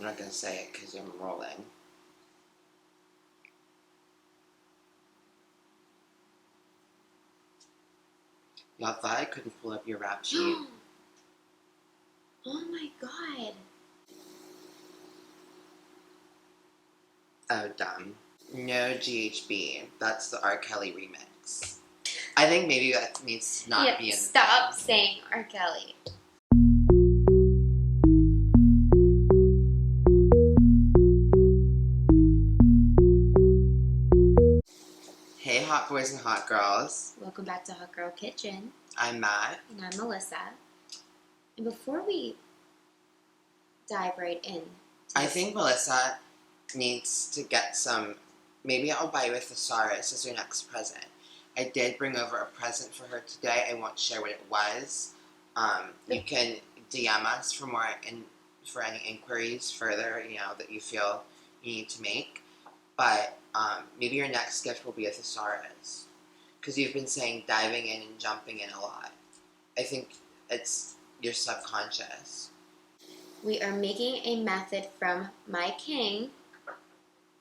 not going to say it because I'm rolling. Y'all thought I couldn't pull up your rap sheet. Oh my god. Oh, dumb. No GHB. That's the R. Kelly remix. I think maybe that needs to not be in the Stop thing. saying R. Kelly. Hey, hot boys and hot girls. Welcome back to Hot Girl Kitchen. I'm Matt. And I'm Melissa. And before we dive right in, I think Melissa needs to get some. Maybe I'll buy you a thesaurus as your next present. I did bring over a present for her today. I won't share what it was. You can DM us for more for any inquiries further, that you feel you need to make. But maybe your next gift will be a thesaurus, because you've been saying diving in and jumping in a lot. I think it's your subconscious. we are making a method from my king,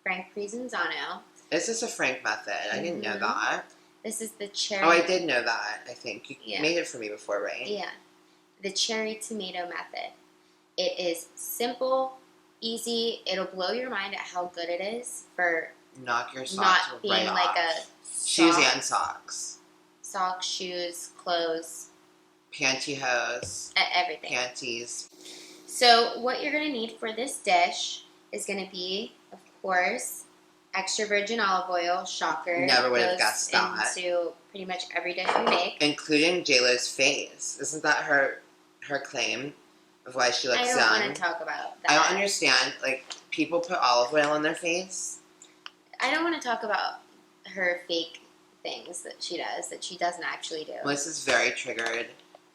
Frank Prisinzano. Is this a Frank method? I didn't know that. This is the cherry. Oh, I did know that, I think. You made it for me before, right? Yeah. The cherry tomato method. It is simple, easy. It'll blow your mind at how good it is for knock your socks not being right like off. a Shoes and socks. Socks, shoes, clothes. Pantyhose. Everything. Panties. So what you're going to need for this dish is going to be, of course, extra virgin olive oil. Shocker. Never would have guessed that. Into pretty much every dish we make. Including JLo's face. Isn't that her claim of why she looks young? I don't want to talk about that. I don't understand. Like, people put olive oil on their face. I don't want to talk about her fake things that she does that she doesn't actually do. Melissa's very triggered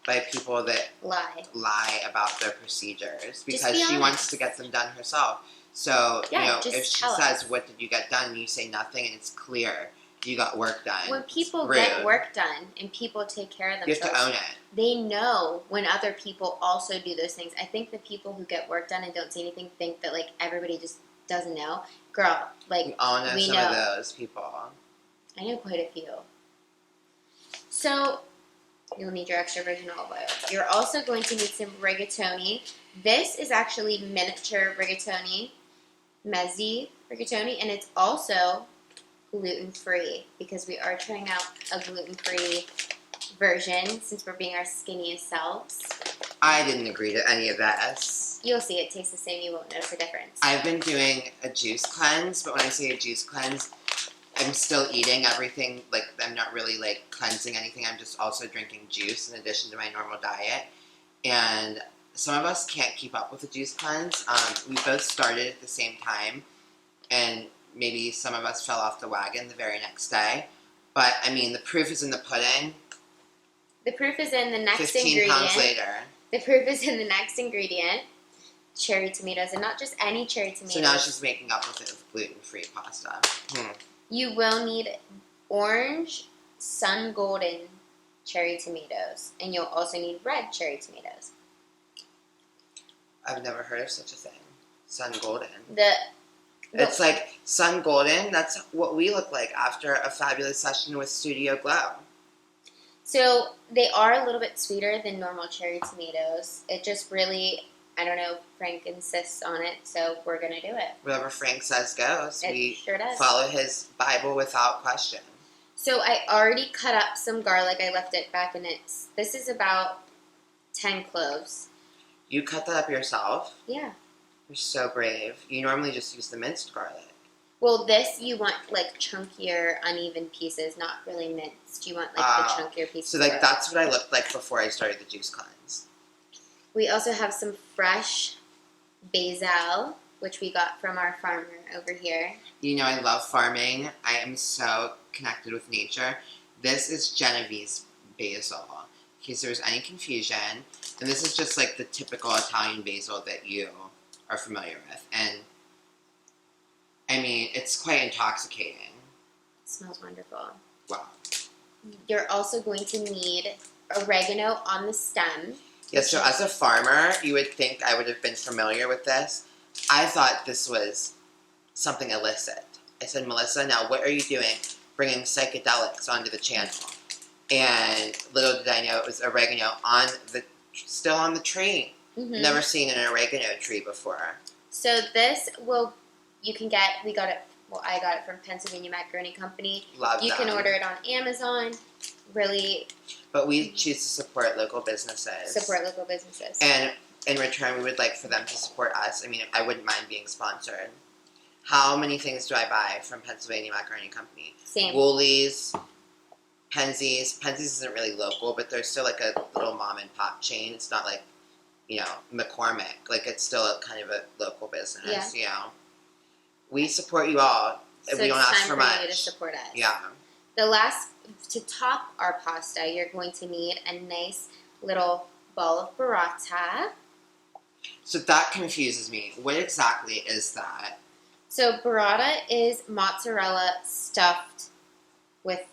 by people that lie about their procedures because be she honest. wants to get them done herself. So, if she says, "What did you get done?" and you say nothing, and it's clear you got work done. When people get work done and people take care of themselves, you have to own it. They know when other people also do those things. I think the people who get work done and don't say anything think that, like, everybody just doesn't know. Girl, like, we all know some of those people. I know quite a few. So, you'll need your extra virgin olive oil. You're also going to need some rigatoni. This is actually miniature rigatoni, mezzi rigatoni, and it's also gluten-free because we are trying out a gluten-free version since we're being our skinniest selves. I didn't agree to any of this. You'll see it tastes the same. You won't notice a difference. I've been doing a juice cleanse, but when I say a juice cleanse, I'm still eating everything. Like, I'm not really, like, cleansing anything. I'm just also drinking juice in addition to my normal diet. And some of us can't keep up with the juice cleanse. We both started at the same time, and maybe some of us fell off the wagon the very next day. But, I mean, the proof is in the pudding. The proof is in the next 15 ingredient. pounds later. The proof is in the next ingredient. Cherry tomatoes, and not just any cherry tomatoes. So now she's making up with it with gluten-free pasta. You will need orange, sun golden cherry tomatoes, and you'll also need red cherry tomatoes. I've never heard of such a thing. Sun golden. It's like sun golden. That's what we look like after a fabulous session with Studio Glow. So they are a little bit sweeter than normal cherry tomatoes. It just really, I don't know, Frank insists on it, so we're going to do it. Whatever Frank says goes. It sure does. Follow his Bible without question. So I already cut up some garlic. I left it back in it. This is about 10 cloves. You cut that up yourself? Yeah. You're so brave. You normally just use the minced garlic. Well, this you want, like, chunkier, uneven pieces, not really minced. You want, like, the chunkier pieces. So, like, that's what I looked like before I started the juice cleanse. We also have some fresh basil, which we got from our farmer over here. You know, I love farming. I am so connected with nature. This is Genevieve's basil, in case there was any confusion. And this is just, like, the typical Italian basil that you are familiar with. And, I mean, it's quite intoxicating. It smells wonderful. Wow. You're also going to need oregano on the stem. Yeah, so as a farmer, you would think I would have been familiar with this, I thought this was something illicit. I said, Melissa, now what are you doing bringing psychedelics onto the channel? And little did I know it was oregano still on the tree. Mm-hmm. Never seen an oregano tree before. So I got it from Pennsylvania Macaroni Company. Love You them. can order it on Amazon. Really. But we choose to support local businesses. And in return, we would like for them to support us. I mean, I wouldn't mind being sponsored. How many things do I buy from Pennsylvania Macaroni Company? Same. Woolies, Penzies. Penzies isn't really local, but they're still like a little mom and pop chain. It's not like, McCormick. Like, it's still kind of a local business, We support you all. So we don't ask for much. It's time for you to support us. Yeah. To top our pasta, you're going to need a nice little ball of burrata. So that confuses me. What exactly is that? So burrata is mozzarella stuffed with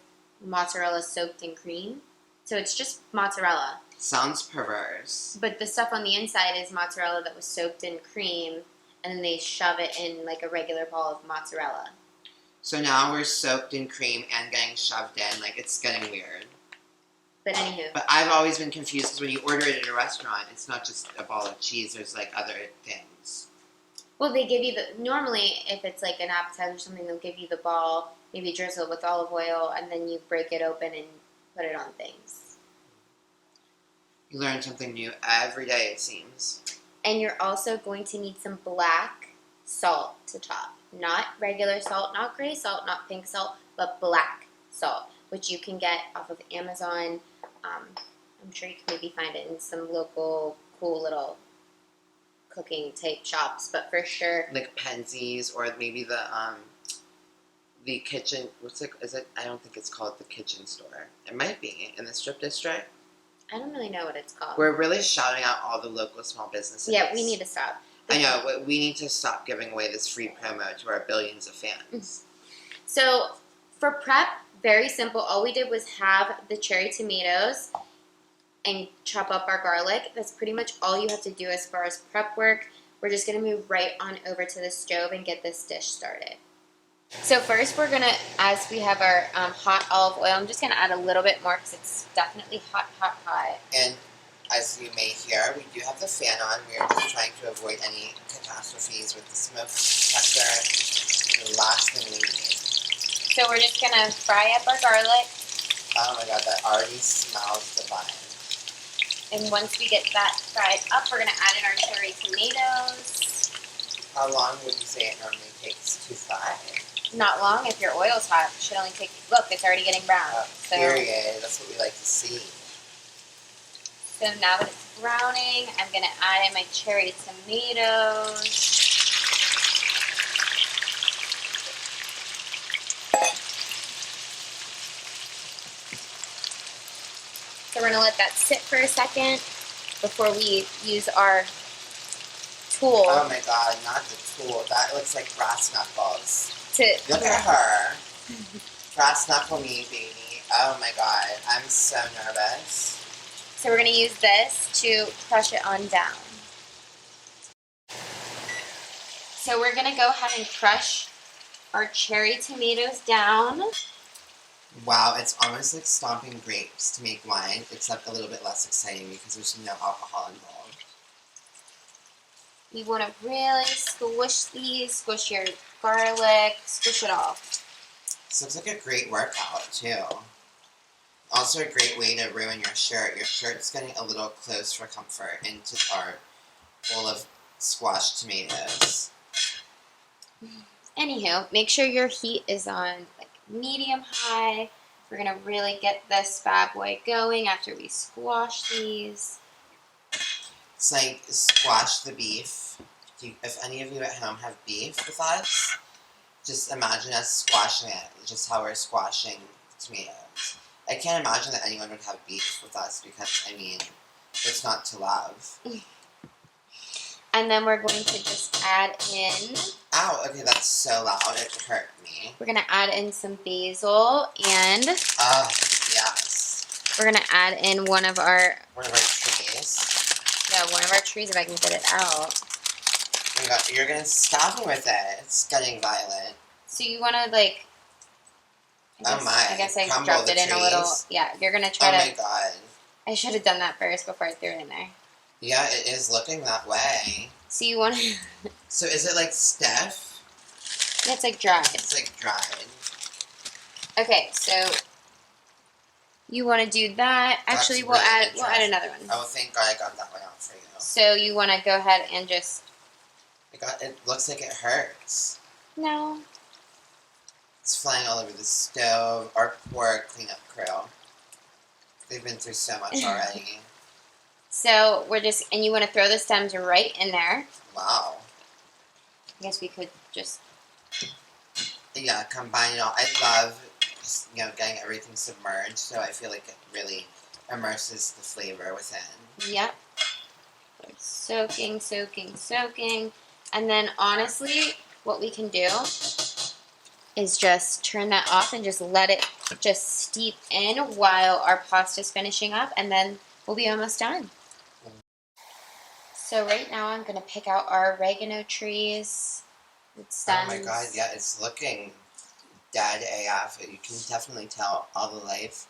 mozzarella soaked in cream. So it's just mozzarella. Sounds perverse. But the stuff on the inside is mozzarella that was soaked in cream, and then they shove it in like a regular ball of mozzarella. So now we're soaked in cream and getting shoved in. Like, it's getting weird. But anywho. But I've always been confused because when you order it at a restaurant, it's not just a ball of cheese. There's, like, other things. Well, they give you normally, if it's like an appetizer or something, they'll give you the ball, maybe drizzle with olive oil, and then you break it open and put it on things. You learn something new every day, it seems. And you're also going to need some black salt to top. Not regular salt, not gray salt, not pink salt, but black salt, which you can get off of Amazon. I'm sure you can maybe find it in some local cool little cooking type shops, but for sure, like Penzies or maybe the kitchen. What's it? Is it? I don't think it's called the Kitchen Store. It might be in the Strip District. I don't really know what it's called. We're really shouting out all the local small businesses. Yeah, we need to stop. I know. We need to stop giving away this free promo to our billions of fans. So for prep, very simple. All we did was have the cherry tomatoes and chop up our garlic. That's pretty much all you have to do as far as prep work. We're just going to move right on over to the stove and get this dish started. So first we're going to, as we have our hot olive oil, I'm just going to add a little bit more because it's definitely hot, hot, hot. And as you may hear, we do have the fan on. We are just trying to avoid any catastrophes with the smoke detector. The last thing we need. So we're just going to fry up our garlic. Oh my god, that already smells divine. And once we get that fried up, we're going to add in our cherry tomatoes. How long would you say it normally takes to fry? Not long. If your oil's hot, it should only take, look, it's already getting brown. Period. That's what we like to see. So now that it's browning, I'm going to add in my cherry tomatoes. So we're going to let that sit for a second before we use our tool. Oh my god, not the tool. That looks like brass knuckles. Look at her. Brass knuckle me, baby. Oh my god, I'm so nervous. So we're going to use this to crush it on down. So we're going to go ahead and crush our cherry tomatoes down. Wow, it's almost like stomping grapes to make wine, except a little bit less exciting because there's no alcohol involved. You want to really squish these, squish your garlic, squish it all. This looks like a great workout, too. Also a great way to ruin your shirt. Your shirt's getting a little close for comfort into our bowl of squashed tomatoes. Anywho, make sure your heat is on like medium high. We're going to really get this bad boy going after we squash these. It's like squash the beef. If any of you at home have beef with us, just imagine us squashing it, just how we're squashing tomatoes. I can't imagine that anyone would have beef with us because, I mean, it's not to love. And then we're going to just add in... Ow, okay, that's so loud, it hurt me. We're going to add in some basil and... Oh, yes. We're going to add in one of our... One of our trees. Yeah, one of our trees if I can get it out. You're gonna stop me with it. It's getting violent. So you want to like. I guess I Crumble dropped it in a little. trees. Yeah, you're gonna try to. Oh my god. I should have done that first before I threw it in there. Yeah, it is looking that way. So you want to. So is it like stiff? Yeah, it's like dried. It's like dried. Okay, so you want to do that. Actually, we'll add another one. Oh, thank God I got that one out for you. So you want to go ahead and just. It looks like it hurts. No. It's flying all over the stove. Our poor cleanup crew. They've been through so much already. So and you want to throw the stems right in there. Wow. I guess we could just. Yeah, combine it all. I love just, getting everything submerged, so I feel like it really immerses the flavor within. Yep. It's soaking, soaking, soaking. And then honestly, what we can do is just turn that off and just let it just steep in while our pasta's finishing up, and then we'll be almost done. So right now I'm going to pick out our oregano trees with stems. Oh my god, yeah, it's looking dead AF. You can definitely tell all the life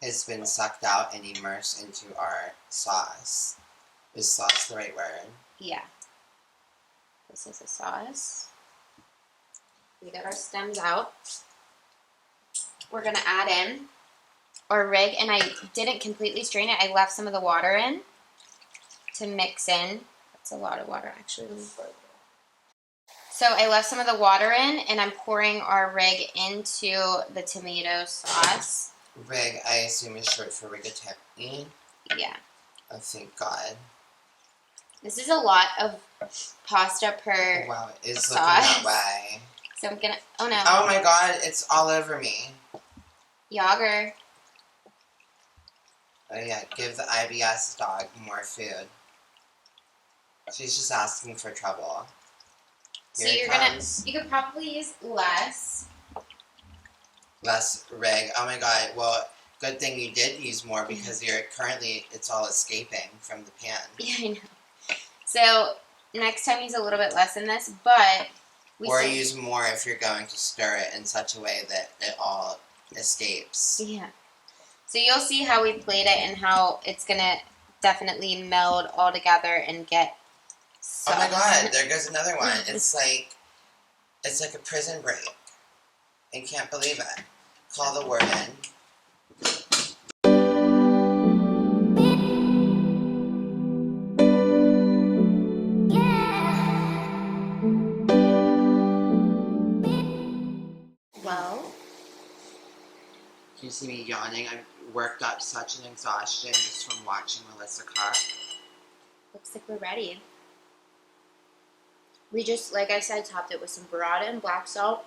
has been sucked out and immersed into our sauce. Is sauce the right word? Yeah. This is a sauce. We got our stems out. We're going to add in our rig, and I didn't completely strain it. I left some of the water in to mix in. That's a lot of water, actually. Let me pour it. So I left some of the water in, and I'm pouring our rig into the tomato sauce. Rig, I assume, is short for rigatoni. Yeah. Oh, thank God. This is a lot of pasta per wow, it is sauce. Looking that way. So I'm gonna. Oh no. Oh my God, it's all over me. Yager. Oh yeah, give the IBS dog more food. She's just asking for trouble. So you could probably use less. Less rig. Oh my God. Well, good thing you did use more because it's all escaping from the pan. Yeah, I know. So next time use a little bit less than this, but use more if you're going to stir it in such a way that it all escapes. Yeah. So you'll see how we played it and how it's gonna definitely meld all together and get. Oh my God! There goes another one. It's like a prison break. I can't believe it. Call the warden. Well, You see me yawning? I worked up such an exhaustion just from watching Melissa cook. looks like we're ready. We just, like I said, topped it with some burrata and black salt.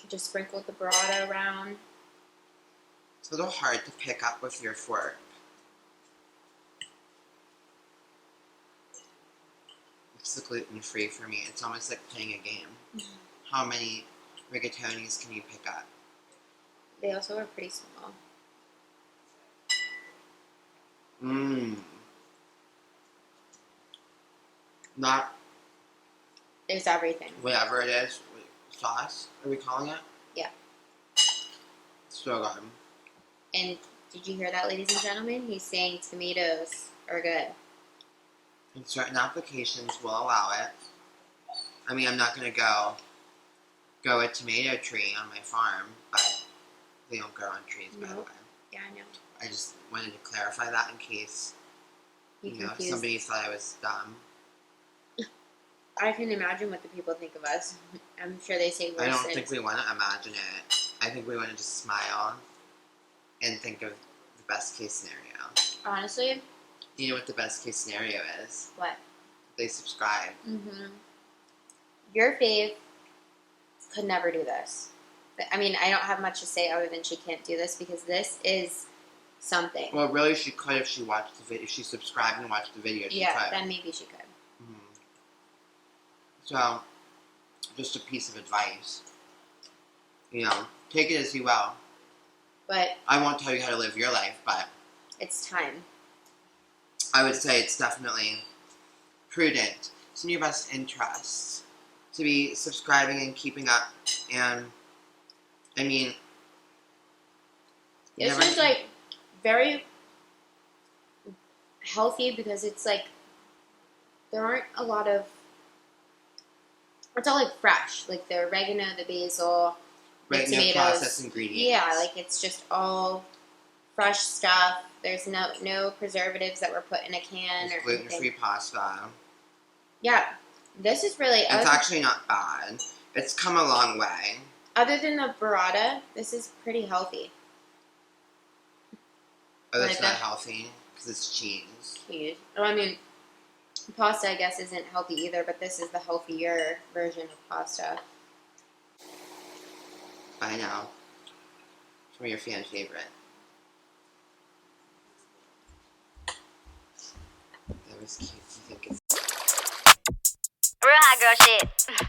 Just sprinkled the burrata around. It's a little hard to pick up with your fork. It's the gluten-free for me. It's almost like playing a game. Mm-hmm. How many rigatonis can you pick up? They also are pretty small. Mmm. Not There's everything. whatever it is. Sauce, are we calling it? Yeah. So good. And did you hear that, ladies and gentlemen? He's saying tomatoes are good. And certain applications will allow it. I mean, I'm not going to go a tomato tree on my farm, but they don't grow on trees, by the way. Yeah, I know. I just wanted to clarify that in case, somebody thought I was dumb. I can imagine what the people think of us. I'm sure they say worse I don't things. think we want to imagine it. I think we want to just smile and think of the best case scenario. Honestly? Do you know what the best case scenario is? What? They subscribe. Mm-hmm. Your fave could never do this. I mean, I don't have much to say other than she can't do this because this is something. Well, really, she could if she watched the video. If she subscribed and watched the video, she could. Then maybe she could. Mm-hmm. So, just a piece of advice. Take it as you will. But I won't tell you how to live your life, but it's time. I would say it's definitely prudent. It's in your best interest to be subscribing and keeping up. And I mean, this is like very healthy because it's like there aren't a lot of. It's all like fresh, like the oregano, the basil, the tomatoes. No processed ingredients. Yeah, like it's just all fresh stuff. There's no preservatives that were put in a can or gluten-free pasta. Yeah, this is really. It's actually not bad. It's come a long way. Other than the burrata, this is pretty healthy. Oh, that's not healthy because it's cheese. Cheese. Oh, I mean, pasta I guess isn't healthy either, but this is the healthier version of pasta. I know. From your fan favorite. That was cute. I think it's. Real hot girl shit.